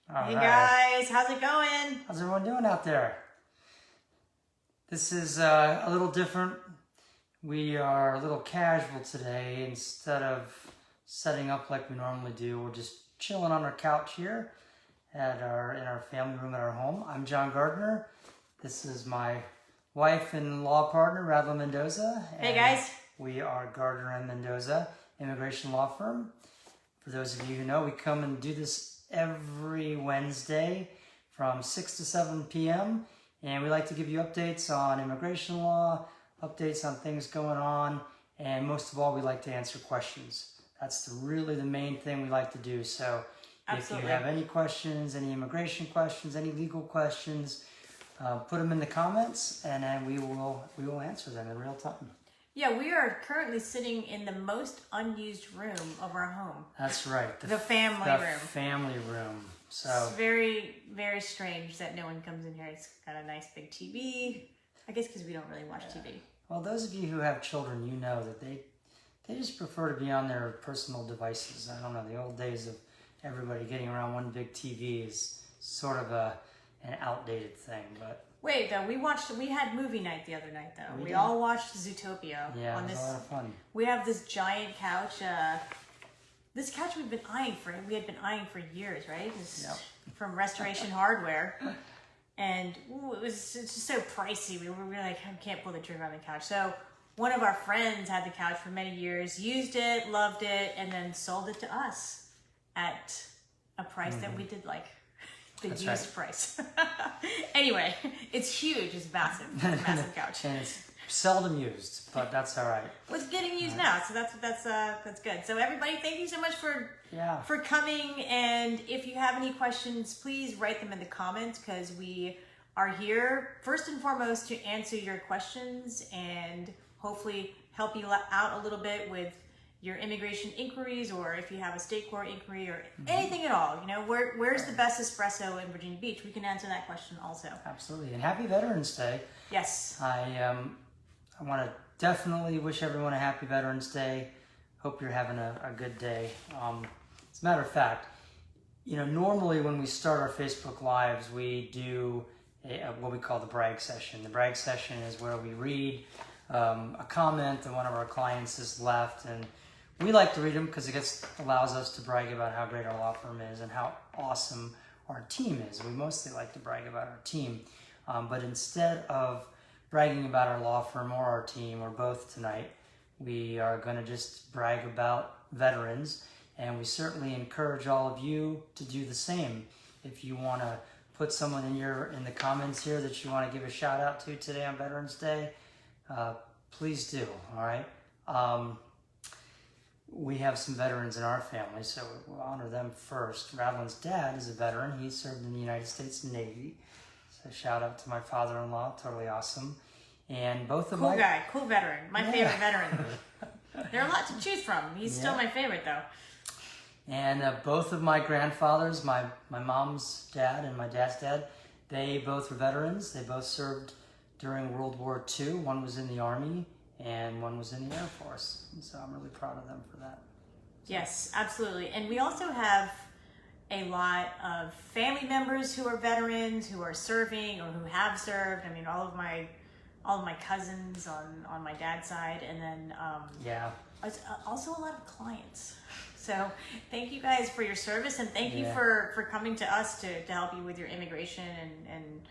Hey right. guys, how's it going? How's everyone doing out there? This is a little different. We are a little casual today. Instead of setting up like we normally do, we're just chilling on our couch here in our family room at our home. I'm John Gardner. This is my wife and law partner, Radla Mendoza. Hey guys. We are Gardner and Mendoza, immigration law firm. For those of you who know, we come and do this every Wednesday from 6 to 7 p.m. And we like to give you updates on immigration law, updates on things going on, and most of all, we like to answer questions. That's really the main thing we like to do. So Absolutely. If you have any questions, any immigration questions, any legal questions, put them in the comments, and then we will answer them in real time. Yeah, we are currently sitting in the most unused room of our home. That's right. The family room. room. Family room. So it's very, very strange that no one comes in here. It's got a nice big TV. I guess because we don't really watch TV. Well, those of you who have children, you know that they just prefer to be on their personal devices. I don't know, the old days of everybody getting around one big TV is sort of an outdated thing, but... Wait, though, we had movie night the other night, though. We did. all watched Zootopia. Yeah, on it was a lot of fun. We have this giant couch. This couch we had been eyeing for years, right? Yep. From Restoration Hardware. And it's just so pricey. We were like, I can't pull the trigger on the couch. So one of our friends had the couch for many years, used it, loved it, and then sold it to us at a price that we did like. The That's used right. price. Anyway, it's huge. It's massive. It's a massive couch. And it's seldom used, but that's all right. Well, it's getting used now, so that's good. So everybody, thank you so much for coming. And if you have any questions, please write them in the comments because we are here first and foremost to answer your questions and hopefully help you out a little bit with your immigration inquiries, or if you have a state court inquiry or anything at all. You know, where's the best espresso in Virginia Beach? We can answer that question also. Absolutely. And happy Veterans Day. Yes. I want to definitely wish everyone a happy Veterans Day. Hope you're having a good day. As a matter of fact, you know, normally when we start our Facebook Lives, we do what we call the brag session. The brag session is where we read a comment that one of our clients has left, and we like to read them because it allows us to brag about how great our law firm is and how awesome our team is. We mostly like to brag about our team, but instead of bragging about our law firm or our team or both tonight, we are going to just brag about veterans, and we certainly encourage all of you to do the same. If you want to put someone in the comments here that you want to give a shout out to today on Veterans Day, please do. All right. We have some veterans in our family, so we'll honor them first. Radlin's dad is a veteran. He served in the United States Navy. So shout out to my father-in-law, totally awesome. And both of Cool guy, cool veteran. My favorite veteran. There are a lot to choose from. He's still my favorite, though. And both of my grandfathers, my mom's dad and my dad's dad, they both were veterans. They both served during World War II. One was in the Army and one was in the Air Force. And so I'm really proud of them for that. So. Yes, absolutely. And we also have a lot of family members who are veterans, who are serving or who have served. I mean, all of my cousins on my dad's side, and then also a lot of clients. So thank you guys for your service, and thank you for coming to us to help you with your immigration and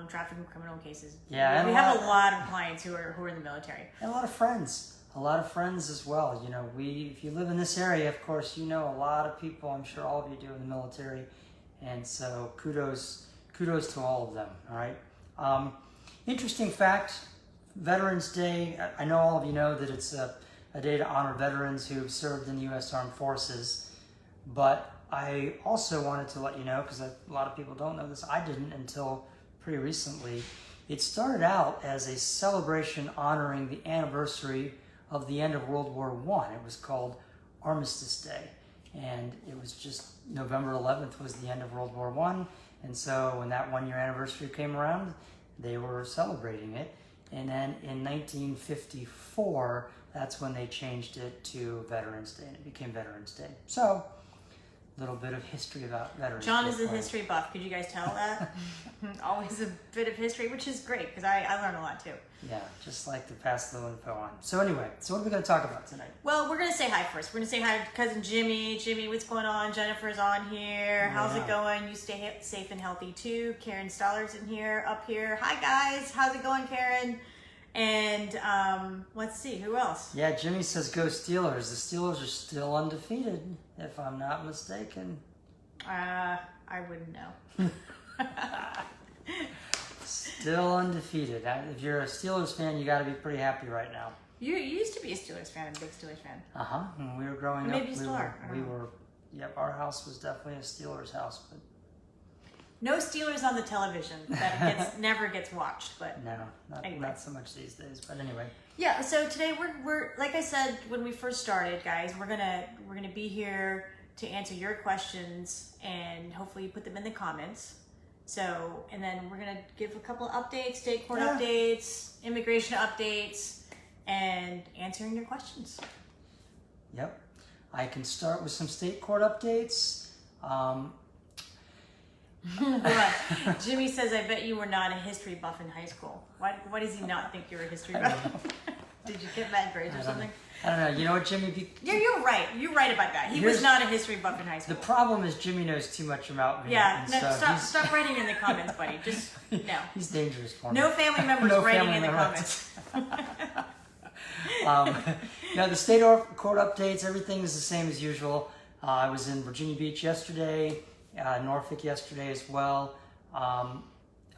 traffic and criminal cases. Yeah, we have a lot of clients who are in the military. And a lot of friends as well. You know, if you live in this area, of course, you know a lot of people. I'm sure all of you do in the military, and so kudos to all of them. All right. Interesting fact: Veterans Day. I know all of you know that it's a day to honor veterans who have served in the U.S. Armed Forces, but I also wanted to let you know, because a lot of people don't know this. I didn't until pretty recently. It started out as a celebration honoring the anniversary of the end of World War I. It was called Armistice Day, and it was just November 11th was the end of World War I, and so when that one-year anniversary came around, they were celebrating it. And then in 1954, that's when they changed it to Veterans Day, and it became Veterans Day. So little bit of history about Veterans John Day is a for you. history buff. Could you guys tell that? Always a bit of history, which is great because I learn a lot too. Yeah, just like to pass the info on. So anyway, so what are we going to talk about tonight? Well, we're going to say hi first. We're going to say hi to cousin Jimmy. Jimmy, what's going on? Jennifer's on here. How's it going? You stay safe and healthy too. Karen Stoller's in here, up here. Hi guys. How's it going, Karen? And let's see, who else? Yeah, Jimmy says go Steelers. The Steelers are still undefeated, if I'm not mistaken. I wouldn't know. Still undefeated. If you're a Steelers fan, you got to be pretty happy right now. You used to be a Steelers fan, a big Steelers fan. When we were growing up, Maybe you still are. we were. Yep, our house was definitely a Steelers house, but no Steelers on the television. That never gets watched, but no, anyway. not so much these days. But anyway. Yeah. So today we're like I said when we first started, guys. We're gonna be here to answer your questions and hopefully you put them in the comments. So, and then we're going to give a couple of updates, state court updates, immigration updates, and answering your questions. Yep. I can start with some state court updates. Hold on. Jimmy says, I bet you were not a history buff in high school. Why does he not think you're a history buff? Did you get bad grades or something? I don't know. You know what, Jimmy? You're right. You're right about that. He was not a history buff in high school. The problem is Jimmy knows too much about me. Yeah, no, so stop writing in the comments, buddy. Just, no. He's dangerous for me. No family members No writing family in the members. comments. Now, the state court updates, everything is the same as usual. I was in Virginia Beach yesterday, Norfolk yesterday as well. I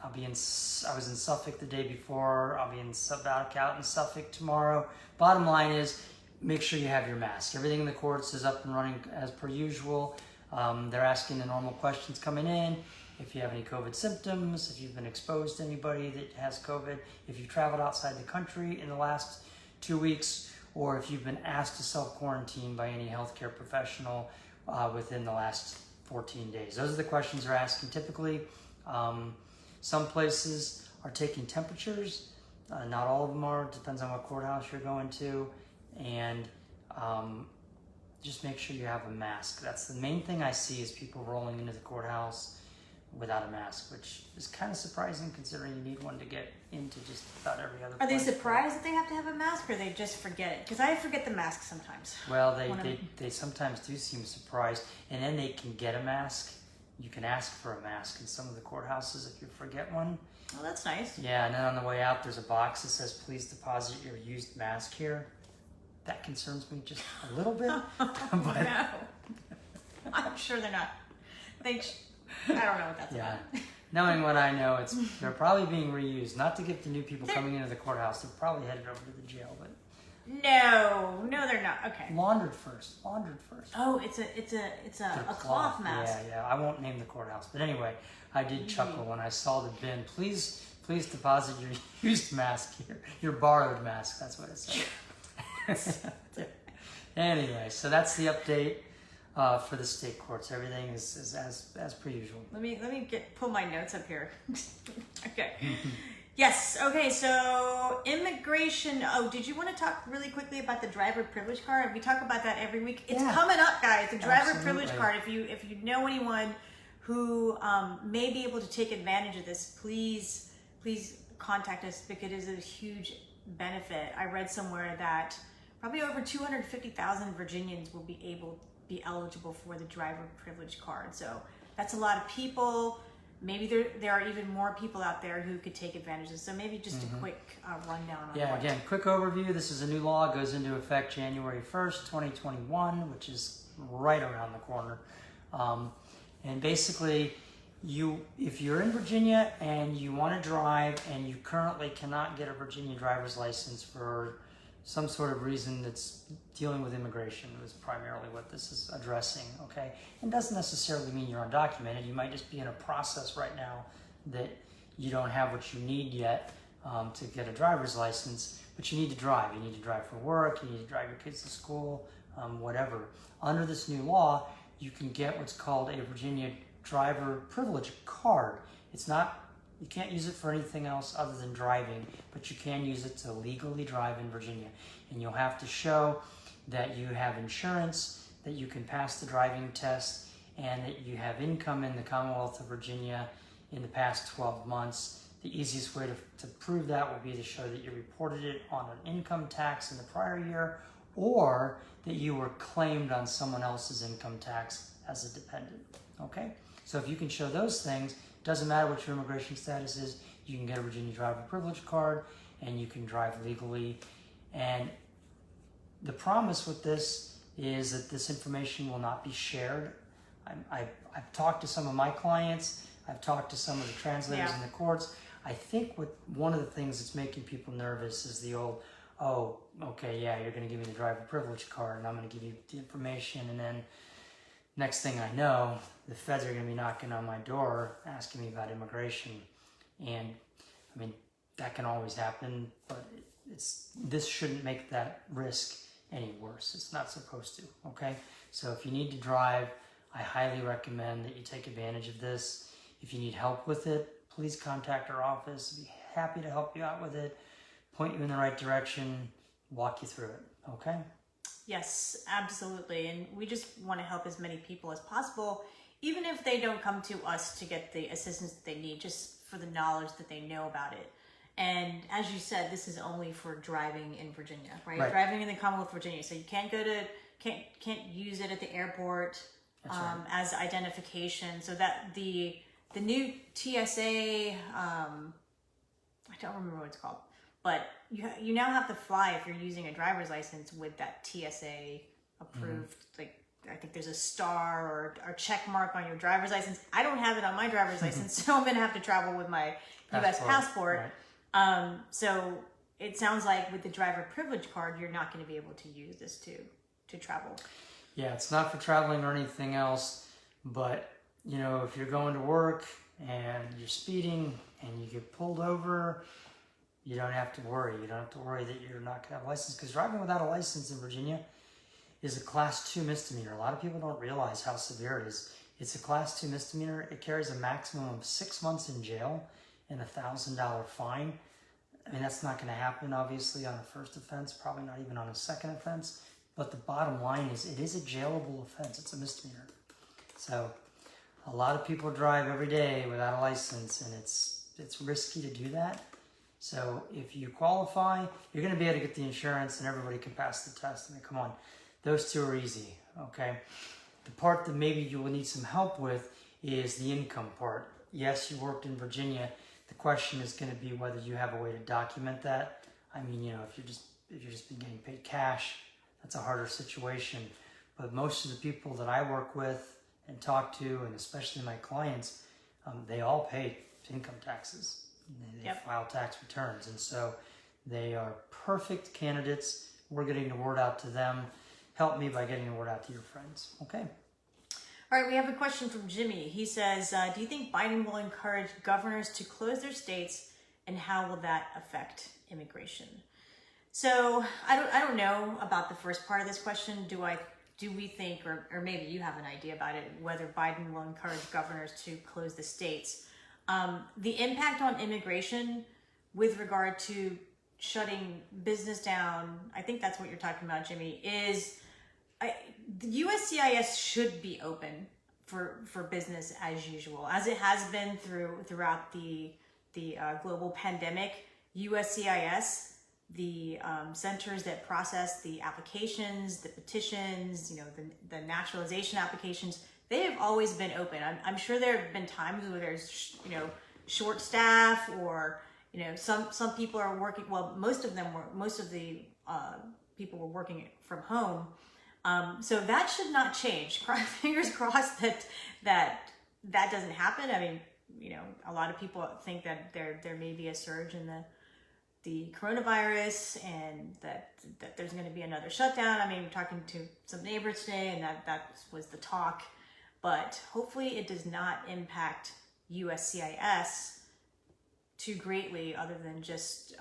was in Suffolk the day before. I'll be back out in Suffolk tomorrow. Bottom line is, make sure you have your mask. Everything in the courts is up and running as per usual. They're asking the normal questions coming in. If you have any COVID symptoms, if you've been exposed to anybody that has COVID, if you traveled outside the country in the last 2 weeks, or if you've been asked to self-quarantine by any healthcare professional within the last 14 days. Those are the questions they're asking typically. Some places are taking temperatures. Not all of them are. Depends on what courthouse you're going to. And just make sure you have a mask. That's the main thing I see is people rolling into the courthouse without a mask, which is kind of surprising considering you need one to get into just about every other place. Are they surprised that they have to have a mask or they just forget it? Because I forget the mask sometimes. Well, they sometimes do seem surprised. And then they can get a mask. You can ask for a mask in some of the courthouses if you forget one. Oh, that's nice. Yeah, and then on the way out, there's a box that says, please deposit your used mask here. That concerns me just a little bit. But no. I'm sure they're not. I don't know what that's yeah. about. Knowing what I know, they're probably being reused. Not to get the new people coming into the courthouse. They're probably headed over to the jail, but No, they're not. Okay. laundered first. Oh, it's a cloth mask. Yeah. I won't name the courthouse, but anyway, I did chuckle when I saw the bin. Please deposit your used mask here. Your borrowed mask. That's what it said. Anyway, so that's the update for the state courts. Everything is as per usual. Let me pull my notes up here. Okay. Yes. Okay. So immigration. Oh, did you want to talk really quickly about the driver privilege card? We talk about that every week. It's coming up, guys. The driver privilege card. If you know anyone who may be able to take advantage of this, please contact us because it is a huge benefit. I read somewhere that probably over 250,000 Virginians will be eligible for the driver privilege card. So that's a lot of people. Maybe there are even more people out there who could take advantage of this. So maybe just a quick rundown on again, quick overview. This is a new law. It goes into effect January 1st, 2021, which is right around the corner. And basically, if you're in Virginia and you want to drive and you currently cannot get a Virginia driver's license for some sort of reason that's dealing with immigration is primarily what this is addressing, okay? It doesn't necessarily mean you're undocumented. You might just be in a process right now that you don't have what you need yet to get a driver's license, but you need to drive. You need to drive for work, you need to drive your kids to school, whatever. Under this new law, you can get what's called a Virginia driver privilege card. You can't use it for anything else other than driving, but you can use it to legally drive in Virginia. And you'll have to show that you have insurance, that you can pass the driving test, and that you have income in the Commonwealth of Virginia in the past 12 months. The easiest way to prove that will be to show that you reported it on an income tax in the prior year, or that you were claimed on someone else's income tax as a dependent, okay? So if you can show those things, doesn't matter what your immigration status is, you can get a Virginia driver privilege card and you can drive legally. And the promise with this is that this information will not be shared. I've talked to some of my clients, I've talked to some of the translators in the courts. I think one of the things that's making people nervous is the old, oh, okay, yeah, you're going to give me the driver privilege card and I'm going to give you the information, and then next thing I know, the feds are going to be knocking on my door asking me about immigration. And I mean, that can always happen, but this shouldn't make that risk any worse. It's not supposed to, okay? So if you need to drive, I highly recommend that you take advantage of this. If you need help with it, please contact our office. We'll be happy to help you out with it, point you in the right direction, walk you through it, okay? Yes, absolutely. And we just want to help as many people as possible, even if they don't come to us to get the assistance that they need, just for the knowledge that they know about it. And as you said, this is only for driving in Virginia, right? Driving in the Commonwealth of Virginia. So you can't can't use it at the airport as identification. So that the new TSA, I don't remember what it's called, but you now have to fly if you're using a driver's license with that TSA approved, like I think there's a star or check mark on your driver's license. I don't have it on my driver's license, so I'm going to have to travel with my U.S. passport. Right. So it sounds like with the driver privilege card, you're not going to be able to use this to travel. Yeah, it's not for traveling or anything else, but you know, if you're going to work and you're speeding and you get pulled over, you don't have to worry. You don't have to worry that you're not going to have a license, because driving without a license in Virginia is a Class 2 misdemeanor. A lot of people don't realize how severe it is. It's a Class 2 misdemeanor. It carries a maximum of 6 months in jail and a $1,000 fine. I mean, that's not going to happen, obviously, on a first offense, probably not even on a second offense. But the bottom line is it is a jailable offense. It's a misdemeanor. So a lot of people drive every day without a license, and it's risky to do that. So if you qualify, you're going to be able to get the insurance and everybody can pass the test. I mean, come on. Those two are easy, okay? The part that maybe you will need some help with is the income part. Yes, you worked in Virginia. The question is going to be whether you have a way to document that. I mean, you know, if you're just been getting paid cash, that's a harder situation. But most of the people that I work with and talk to, and especially my clients, they all pay income taxes. They file tax returns, and so they are perfect candidates. We're getting the word out to them. Help me by getting the word out to your friends, okay? All right, we have a question from Jimmy. He says, do you think Biden will encourage governors to close their states, and how will that affect immigration? So I don't know about the first part of this question. Do we think, or maybe you have an idea about it, whether Biden will encourage governors to close the states? The impact on immigration with regard to shutting business down, I think that's what you're talking about, Jimmy, is the USCIS should be open for business as usual, as it has been throughout the global pandemic. USCIS, the centers that process the applications, the petitions, you know, the naturalization applications, they have always been open. I'm sure there have been times where there's, you know, short staff, or, you know, some people are working. Well, most of the people were working from home. So that should not change. Fingers crossed that doesn't happen. I mean, you know, a lot of people think that there may be a surge in the coronavirus, and that there's going to be another shutdown. I mean, talking to some neighbors today, and that was the talk. But hopefully it does not impact USCIS too greatly, other than just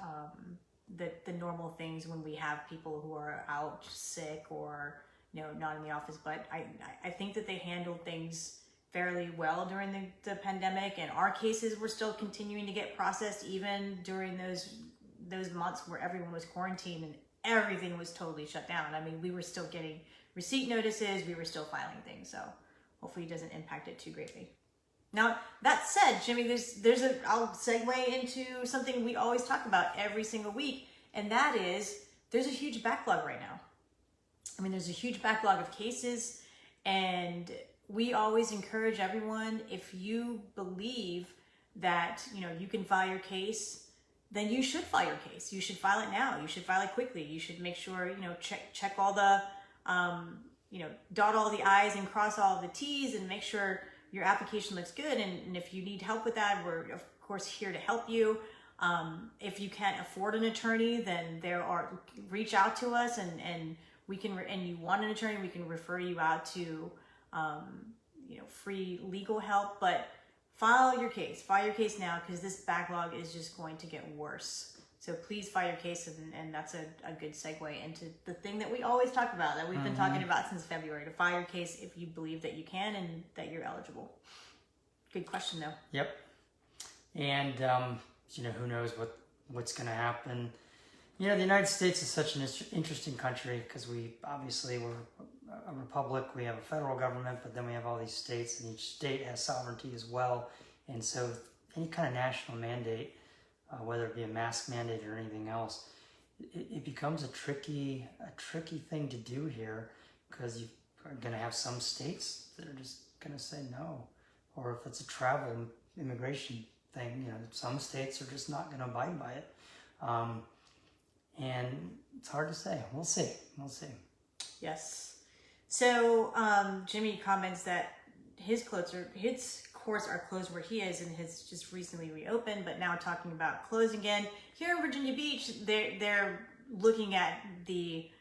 the normal things when we have people who are out sick or, you know, not in the office. But I think that they handled things fairly well during the pandemic, and our cases were still continuing to get processed even during those months where everyone was quarantined and everything was totally shut down. I mean, we were still getting receipt notices, we were still filing things. So hopefully it doesn't impact it too greatly. Now, that said, Jimmy, I'll segue into something we always talk about every single week, and that is there's a huge backlog right now. I mean, there's a huge backlog of cases, and we always encourage everyone, if you believe that, you can file your case, then you should file your case. You should file it now. You should file it quickly. You should make sure, check all the, dot all the I's and cross all the T's and make sure your application looks good. And if you need help with that, we're of course here to help you. If you can't afford an attorney, then reach out to us and we can, and you want an attorney, we can refer you out to, free legal help, but file your case now, because this backlog is just going to get worse. So please file your case, and that's a good segue into the thing that we always talk about, that we've been talking about since February, to file your case if you believe that you can and that you're eligible. Good question, though. Yep. And, who knows what's going to happen. The United States is such an interesting country because we're a republic. We have a federal government, but then we have all these states, and each state has sovereignty as well. And so any kind of national mandate, whether it be a mask mandate or anything else, it becomes a tricky thing to do here, because you are going to have some states that are just going to say no. Or if it's a travel immigration thing, some states are just not going to abide by it. And it's hard to say. We'll see. Yes. So Jimmy comments that his courts are closed where he is, and has just recently reopened, but now talking about closing again. Here in Virginia Beach, they're looking at the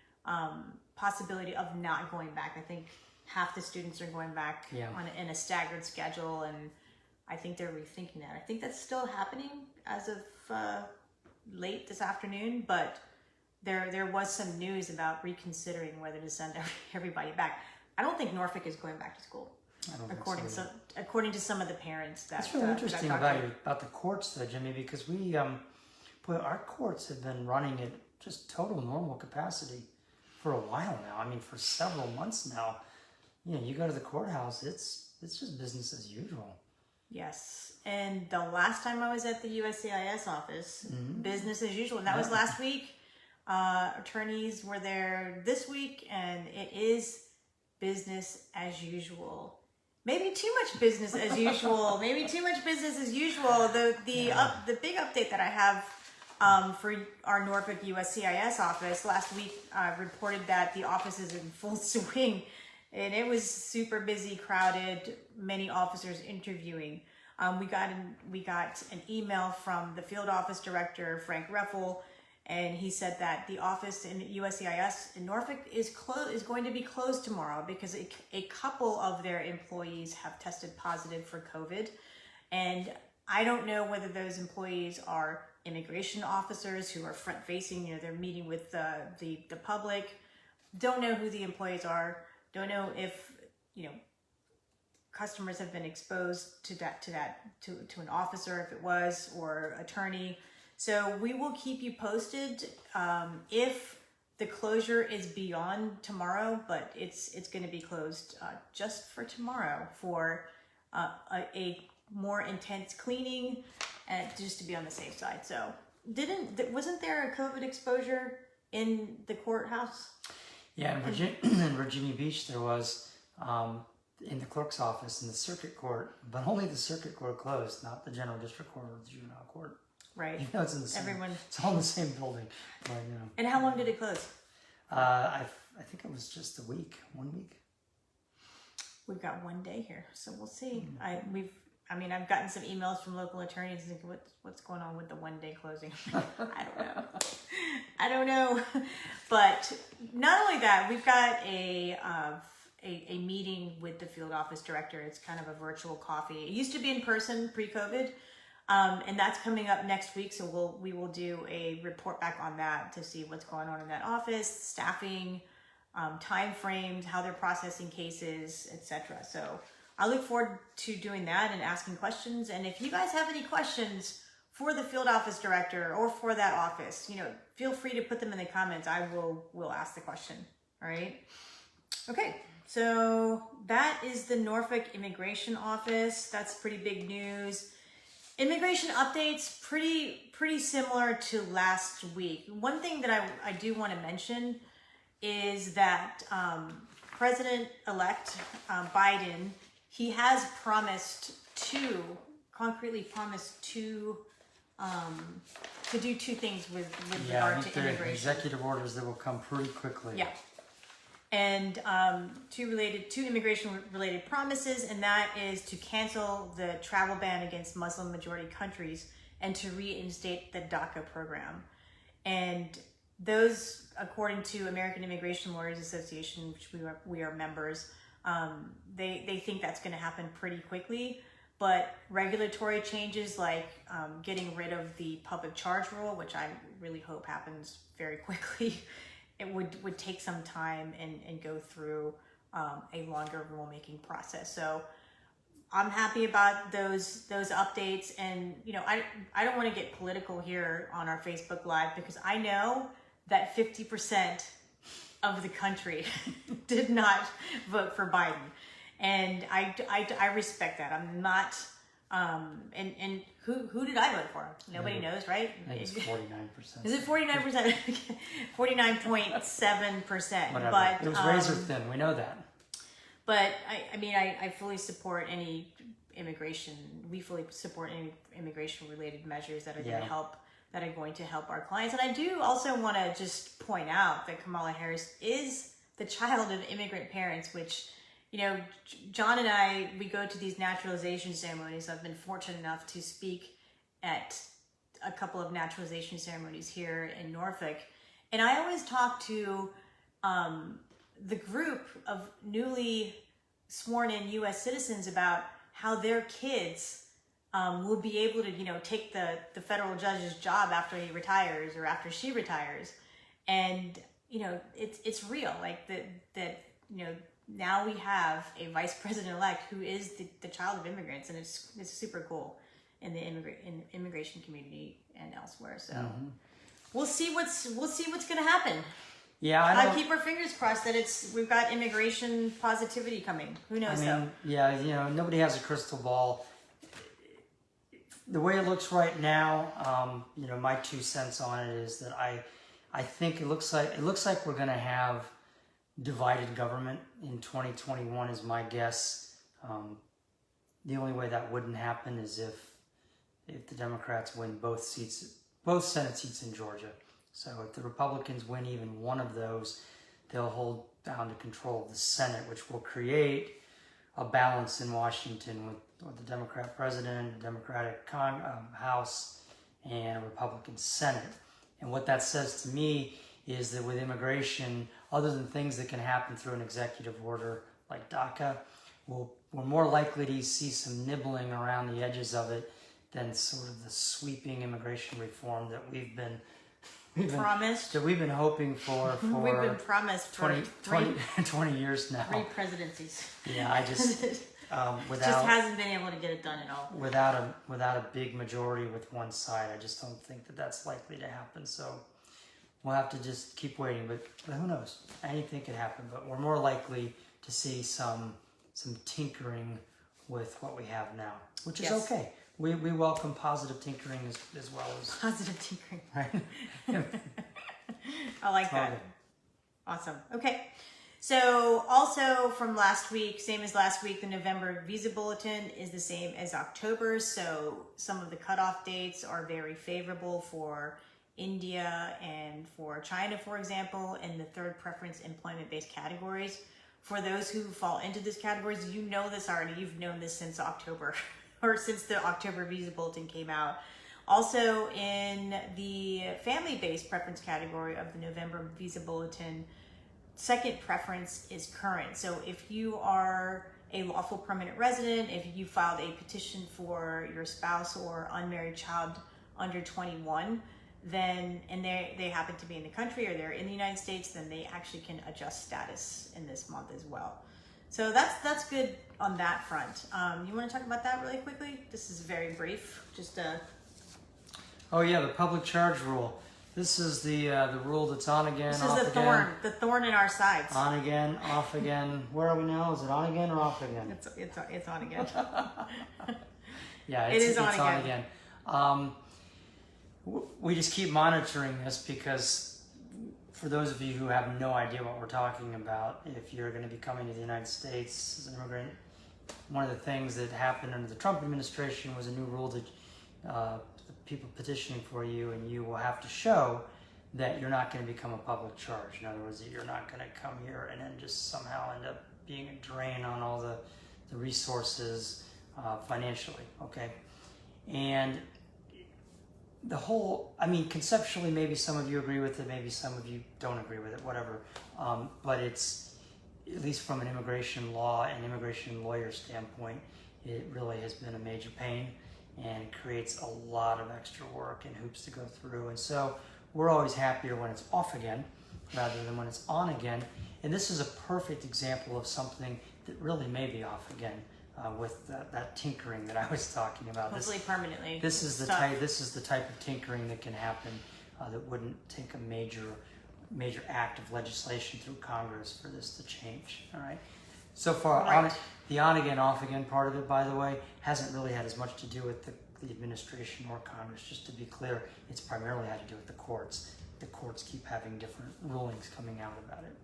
possibility of not going back. I think half the students are going back in a staggered schedule, and I think they're rethinking that. I think that's still happening as of late this afternoon, but there was some news about reconsidering whether to send everybody back. I don't think Norfolk is going back to school, according to some of the parents. That's really interesting about the courts, though, Jimmy, because our courts have been running at just total normal capacity for a while now. I mean, for several months now. You go to the courthouse, it's just business as usual. Yes. And the last time I was at the USCIS office, business as usual. And that was last week. Attorneys were there this week, and it is business as usual. Maybe too much business as usual. The big update that I have for our Norfolk USCIS office last week reported that the office is in full swing. And it was super busy, crowded, many officers interviewing. We got an email from the field office director, Frank Reffel, and he said that the office in USCIS in Norfolk is going to be closed tomorrow because a couple of their employees have tested positive for COVID. And I don't know whether those employees are immigration officers who are front-facing, they're meeting with the public. Don't know who the employees are. Don't know if, customers have been exposed to an officer, if it was, or attorney. So we will keep you posted if the closure is beyond tomorrow, but it's going to be closed just for tomorrow for a more intense cleaning, and just to be on the safe side. So wasn't there a COVID exposure in the courthouse? Yeah, in Virginia Beach, there was in the clerk's office in the circuit court, but only the circuit court closed, not the general district court or the juvenile court. Right. It's in the same. It's all in the same building. But, And how long did it close? I think it was just 1 week. We've got 1 day here, so we'll see. I've gotten some emails from local attorneys thinking, what's going on with the 1 day closing? I don't know. But not only that, we've got a meeting with the field office director. It's kind of a virtual coffee. It used to be in person pre-COVID, and that's coming up next week. So we will do a report back on that to see what's going on in that office, staffing, time frames, how they're processing cases, etc. So I look forward to doing that and asking questions. And if you guys have any questions for the field office director or for that office, feel free to put them in the comments. I will ask the question. All right. Okay. So that is the Norfolk Immigration Office. That's pretty big news. Immigration updates, pretty similar to last week. One thing that I do want to mention is that President-elect Biden, he has concretely promised to do two things with regard to immigration. Executive orders that will come pretty quickly. Yeah. And two immigration-related promises, and that is to cancel the travel ban against Muslim-majority countries and to reinstate the DACA program. And those, according to American Immigration Lawyers Association, which we are members, they think that's going to happen pretty quickly. But regulatory changes like getting rid of the public charge rule, which I really hope happens very quickly, it would take some time and go through a longer rulemaking process. So I'm happy about those updates. And, you know, I don't want to get political here on our Facebook Live because I know that 50% of the country did not vote for Biden. And I respect that. I'm not, and who did I vote for? Nobody knows, right? I think it's 49%. Is it 49%? 49.7%. Whatever. But it was razor thin. We know that. But I mean, I fully support any immigration. We fully support any immigration related measures that are going to help our clients. And I do also want to just point out that Kamala Harris is the child of immigrant parents, which, you know, John and I, we go to these naturalization ceremonies. I've been fortunate enough to speak at a couple of naturalization ceremonies here in Norfolk. And I always talk to the group of newly sworn in U.S. citizens about how their kids will be able to, you know, take the federal judge's job after he retires or after she retires. And, you know, it's real. Like that, you know, now we have a vice president-elect who is the child of immigrants, and it's super cool in the immigration community and elsewhere. So we'll see what's going to happen. Yeah, I keep our fingers crossed that we've got immigration positivity coming. Who knows? Yeah, you know, nobody has a crystal ball. The way it looks right now, you know, my 2 cents on it is that I think it looks like we're going to have divided government in 2021 is my guess. The only way that wouldn't happen is if the Democrats win both Senate seats in Georgia. So if the Republicans win even one of those, they'll hold down to control of the Senate, which will create a balance in Washington with the Democrat president, a Democratic House, and a Republican Senate. And what that says to me is that with immigration, other than things that can happen through an executive order like DACA, we're more likely to see some nibbling around the edges of it than sort of the sweeping immigration reform that we've been hoping for. We've been promised for 20 years now. 3 presidencies. Yeah, I just just hasn't been able to get it done at all. Without a big majority with one side, I just don't think that that's likely to happen. So we'll have to just keep waiting. But who knows? Anything could happen. But we're more likely to see some tinkering with what we have now, which is okay. We welcome positive tinkering as well as positive tinkering. Right. I like that. Awesome. Okay. So also from last week, same as last week, the November visa bulletin is the same as October. So some of the cutoff dates are very favorable for India and for China, for example, in the third preference employment-based categories. For those who fall into these categories, you know this already. You've known this since October. Or since the October visa bulletin came out. Also in the family-based preference category of the November visa bulletin, second preference is current. So if you are a lawful permanent resident, if you filed a petition for your spouse or unmarried child under 21, then, and they happen to be in the country or they're in the United States, then they actually can adjust status in this month as well. So that's good on that front. You want to talk about that really quickly? This is very brief. Just Oh yeah, the public charge rule. This is the rule that's on again, This off is again. the thorn in our sides. On again, off again. Where are we now? Is it on again or off again? It's on again. Yeah, it's on again. We just keep monitoring this because for those of you who have no idea what we're talking about, if you're going to be coming to the United States as an immigrant, one of the things that happened under the Trump administration was a new rule that people petitioning for you, and you will have to show that you're not going to become a public charge. In other words, that you're not going to come here and then just somehow end up being a drain on all the resources financially, okay? And the whole, I mean, conceptually, maybe some of you agree with it, maybe some of you don't agree with it, whatever. But it's, at least from an immigration law and immigration lawyer standpoint, it really has been a major pain and creates a lot of extra work and hoops to go through. And so we're always happier when it's off again rather than when it's on again. And this is a perfect example of something that really may be off again with that tinkering that I was talking about. Hopefully permanently. This is the type of tinkering that can happen that wouldn't take a major act of legislation through Congress for this to change. All right. So far, right. The on again, off again part of it, by the way, hasn't really had as much to do with the administration or Congress. Just to be clear, it's primarily had to do with the courts. The courts keep having different rulings coming out about it.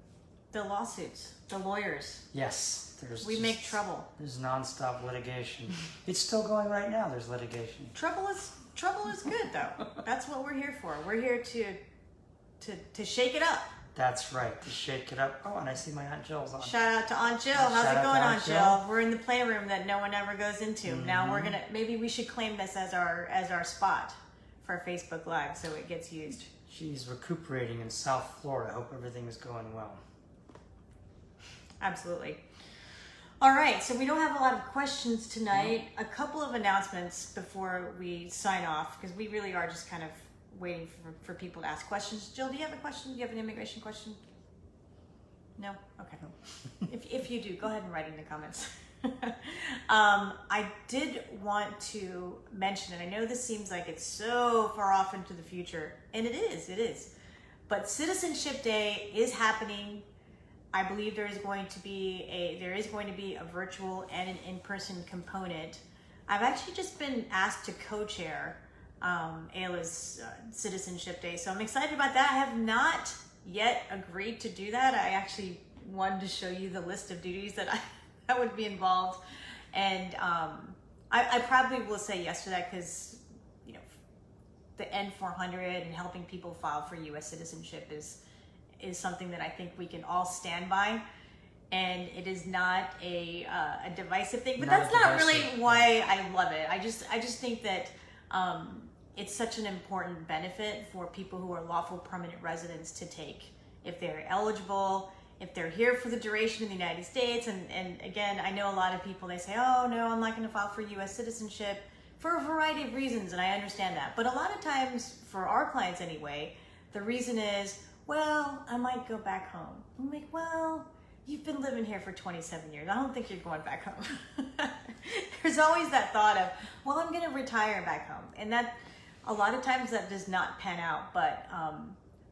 The lawsuits, the lawyers. Yes, we make trouble. There's nonstop litigation. It's still going right now. There's litigation. Trouble is good though. That's what we're here for. We're here to shake it up. That's right, to shake it up. Oh, and I see my Aunt Jill's on. Shout out to Aunt Jill. How's it going, Aunt Jill? We're in the playroom that no one ever goes into. Mm-hmm. Now maybe we should claim this as our spot for Facebook Live so it gets used. She's recuperating in South Florida. I hope everything is going well. Absolutely. All right, so we don't have a lot of questions tonight. A couple of announcements before we sign off, because we really are just kind of waiting for people to ask questions. Jill, do you have a question? Do you have an immigration question? No? Okay. If you do, go ahead and write it in the comments. I did want to mention, and I know this seems like it's so far off into the future, and it is. But Citizenship Day is happening. I believe there is going to be a virtual and an in-person component. I've actually just been asked to co-chair Ayla's Citizenship Day, so I'm excited about that. I have not yet agreed to do that. I actually wanted to show you the list of duties that would be involved, and I probably will say yes to that because the N400 and helping people file for U.S. citizenship is something that I think we can all stand by, and it is not a divisive thing. But that's not really why I love it. I just think that it's such an important benefit for people who are lawful permanent residents to take if they're eligible, if they're here for the duration in the United States. And again, I know a lot of people, they say, oh no, I'm not going to file for U.S. citizenship for a variety of reasons, and I understand that. But a lot of times, for our clients anyway, the reason is, well, I might go back home. I'm like, well, you've been living here for 27 years. I don't think you're going back home. There's always that thought of, well, I'm going to retire back home. And that, a lot of times that does not pan out. But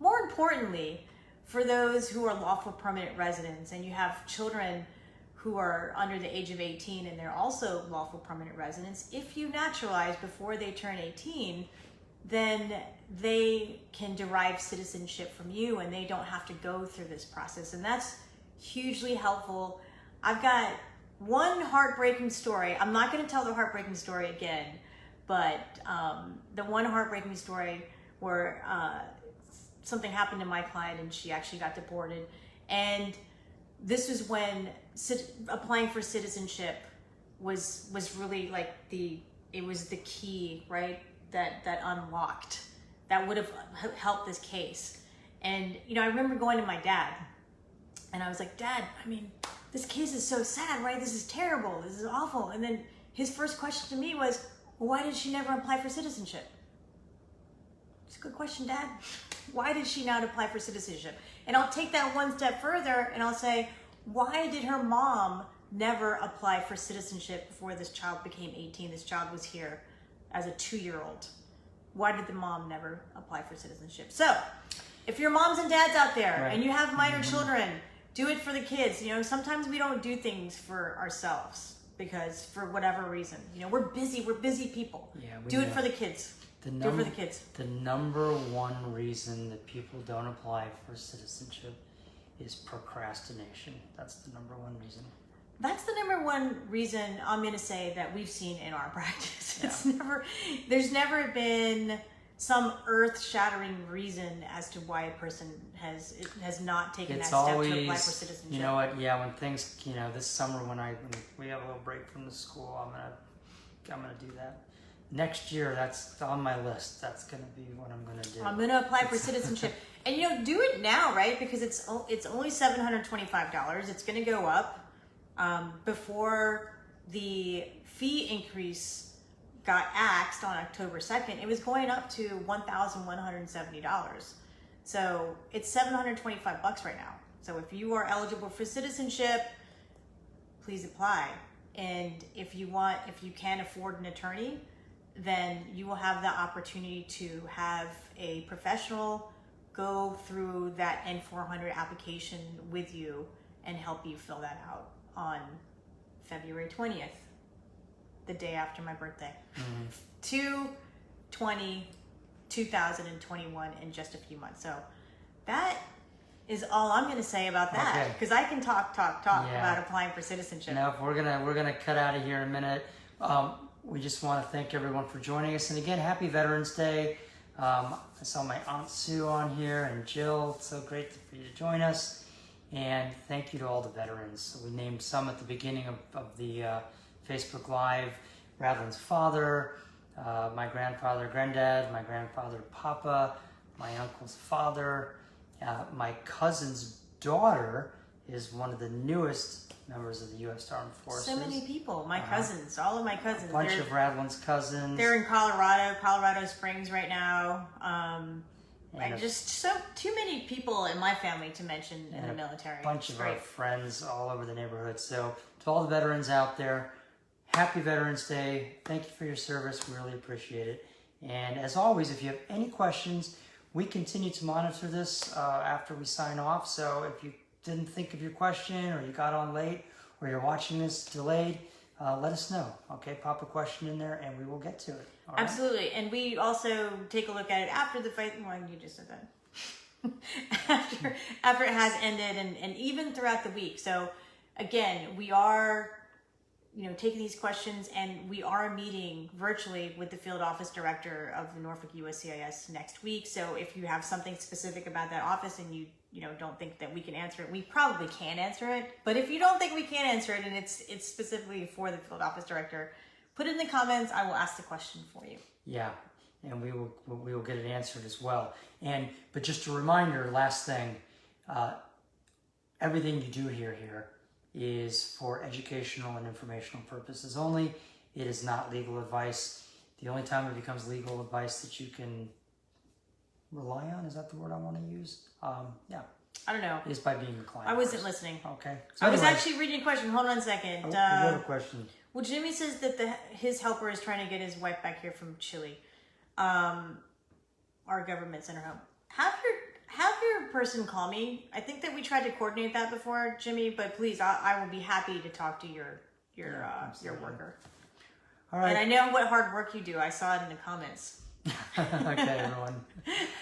more importantly, for those who are lawful permanent residents and you have children who are under the age of 18 and they're also lawful permanent residents, if you naturalize before they turn 18, then they can derive citizenship from you and they don't have to go through this process. And that's hugely helpful. I've got one heartbreaking story. I'm not going to tell the heartbreaking story again, but the one heartbreaking story where something happened to my client and she actually got deported. And this was when applying for citizenship was really like it was the key, right? That unlocked, that would have helped this case. And I remember going to my dad and I was like, Dad, I mean, this case is so sad, right? This is terrible, this is awful. And then his first question to me was, well, why did she never apply for citizenship? It's a good question, Dad. Why did she not apply for citizenship? And I'll take that one step further and I'll say, why did her mom never apply for citizenship before this child became 18? This child was here as a 2-year-old. why did the mom never apply for citizenship? So if you're moms and dads out there and you have minor children, do it for the kids. You know, sometimes we don't do things for ourselves because for whatever reason, you know, we're busy people. Yeah, do it for the kids. Do it for the kids. The number one reason that people don't apply for citizenship is procrastination. That's the number one reason. That's the number one reason I'm going to say that we've seen in our practice. There's never been some earth-shattering reason as to why a person has not taken that step to apply for citizenship. You know what? Yeah, when things, you know, this summer when we have a little break from the school, I'm gonna do that. Next year, that's on my list. That's gonna be what I'm gonna do. I'm gonna apply for citizenship, and you know, do it now, right? Because it's only $725. It's gonna go up. Before the fee increase got axed on October 2nd, it was going up to $1,170. So it's $725 right now. So if you are eligible for citizenship, please apply. And if you can afford an attorney, then you will have the opportunity to have a professional go through that N-400 application with you and help you fill that out on February 20th, the day after my birthday. 2/20/2021 in just a few months. So that is all I'm going to say about that, because I can talk about applying for citizenship. No, we're gonna cut out of here in a minute. We just want to thank everyone for joining us, and again, happy Veterans Day. I saw my Aunt Sue on here and Jill. It's so great for you to join us. And thank you to all the veterans. So we named some at the beginning of the Facebook Live. Radlin's father, my grandfather, granddad, my grandfather, Papa, my uncle's father, my cousin's daughter is one of the newest members of the U.S. Armed Forces. So many people. My cousins, all of my cousins. A bunch of Radlin's cousins. They're in Colorado Springs right now. Just too many people in my family to mention in the military. A bunch of our friends all over the neighborhood. So to all the veterans out there, happy Veterans Day. Thank you for your service. We really appreciate it. And as always, if you have any questions, we continue to monitor this after we sign off. So if you didn't think of your question, or you got on late, or you're watching this delayed, let us know. Okay, pop a question in there and we will get to it. All right? Absolutely. And we also take a look at it after the fight. Well, you just said that. after it has ended, and even throughout the week. So again, we are taking these questions, and we are meeting virtually with the field office director of the Norfolk USCIS next week. So if you have something specific about that office and you don't think that we can answer it, we probably can answer it. But if you don't think we can answer it and it's specifically for the field office director, put it in the comments. I will ask the question for you. Yeah, and we will get it answered as well. But just a reminder, last thing, everything you do here is for educational and informational purposes only. It is not legal advice. The only time it becomes legal advice that you can rely on, is that the word I want to use? Yeah. I don't know. Is by being a client. I wasn't listening. Okay. So I was actually reading a question. Hold on a second. You have a question. Well, Jimmy says that his helper is trying to get his wife back here from Chile. Our government sent her home. Have your person call me. I think that we tried to coordinate that before, Jimmy, but please, I will be happy to talk to your worker. All right. And I know what hard work you do. I saw it in the comments. Okay, everyone.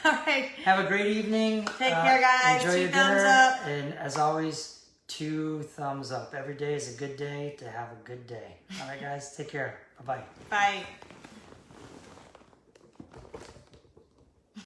All right. Have a great evening. Take care, guys. Enjoy your thumbs dinner. Up. And as always, 2 thumbs up. Every day is a good day to have a good day. All right, guys. Take care. Bye-bye. Bye.